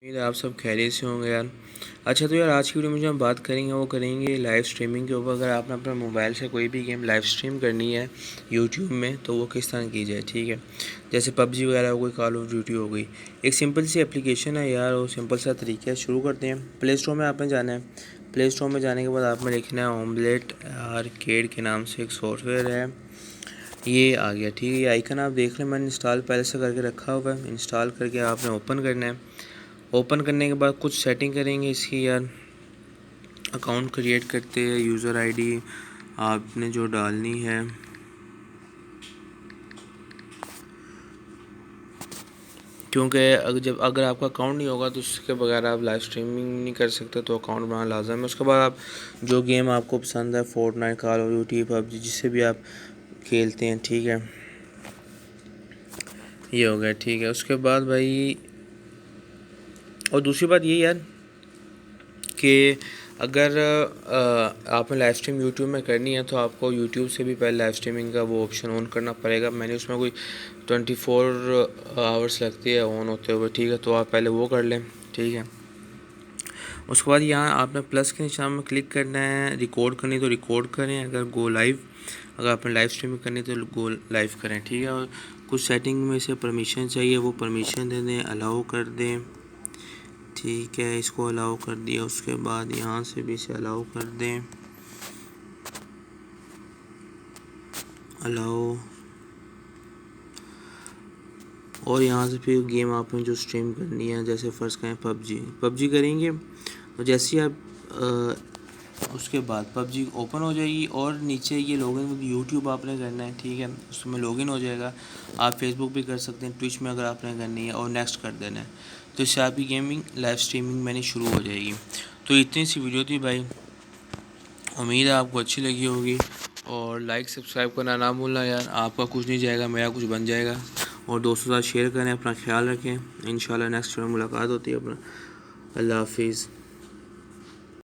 उम्मीद है आप सब खैरियत से होंगे यार। अच्छा तो यार आज की वीडियो में जो हम बात करेंगे वो करेंगे लाइव स्ट्रीमिंग के ऊपर। अगर आपने अपने मोबाइल से कोई भी गेम लाइव स्ट्रीम करनी है यूट्यूब में तो वो किस तरह की जाए, ठीक है। जैसे पबजी वगैरह हो गई, कॉल ऑफ ड्यूटी हो गई। एक सिंपल सी एप्लीकेशन है यार, वो सिंपल सा तरीका है। शुरू करते हैं। प्ले स्टोर में आपने जाना है। प्ले स्टोर में जाने के बाद आपने लिखना है ऑमलेट आर्केड के नाम से एक सॉफ्टवेयर है, ये आ गया, ठीक है। ये आइकन आप देख लें, मैंने इंस्टॉल पहले से करके रखा हुआ है। इंस्टॉल करके आपने ओपन करना है। ओपन करने के बाद कुछ सेटिंग करेंगे इसकी यार। अकाउंट क्रिएट करते हैं, यूज़र आईडी आपने जो डालनी है, क्योंकि अगर आपका अकाउंट नहीं होगा तो उसके बगैर आप लाइव स्ट्रीमिंग नहीं कर सकते, तो अकाउंट बनाना लाजम है। उसके बाद आप जो गेम आपको पसंद है, Fortnite, Call of Duty, PUBG, जिससे भी आप खेलते हैं, ठीक है। ये हो गया, ठीक है। उसके बाद भाई और दूसरी बात ये यार कि अगर आपने लाइव स्ट्रीम यूट्यूब में करनी है तो आपको यूट्यूब से भी पहले लाइव स्ट्रीमिंग का वो ऑप्शन ऑन करना पड़ेगा। मैंने उसमें कोई 24 आवर्स लगती है ऑन होते हुए, ठीक है। तो आप पहले वो कर लें, ठीक है। उसके बाद यहाँ आपने प्लस के निशान में क्लिक करना है। रिकॉर्ड करनी तो रिकॉर्ड करें, अगर गो लाइव, अगर आपने लाइव स्ट्रीमिंग करनी तो गो लाइव करें, ठीक है। और कुछ सेटिंग में से परमिशन चाहिए, वो परमिशन दे दें, अलाउ कर दें, ठीक है। इसको अलाउ कर दिया। उसके बाद यहाँ से भी इसे अलाउ कर दें, अलाउ। और यहाँ से फिर गेम आपने जो स्ट्रीम करनी है, जैसे फ़र्ज़ करें पबजी करेंगे तो जैसे ही आप उसके बाद पबजी ओपन हो जाएगी और नीचे ये लॉगिन यूट्यूब आपने करना है, ठीक है। उसमें लॉगिन हो जाएगा। आप फेसबुक भी कर सकते हैं, ट्विच में अगर आपने करनी है, और नेक्स्ट कर देना है। तो इससे आपकी गेमिंग लाइव स्ट्रीमिंग मैंने शुरू हो जाएगी। तो इतनी सी वीडियो थी भाई, उम्मीद है आपको अच्छी लगी होगी। और लाइक सब्सक्राइब करना ना भूलना यार, आपका कुछ नहीं जाएगा, मेरा कुछ बन जाएगा। और दोस्तों के साथ शेयर करें। अपना ख्याल रखें। इंशाल्लाह नेक्स्ट वीडियो में मुलाकात होती है। अपना अल्लाह हाफिज़।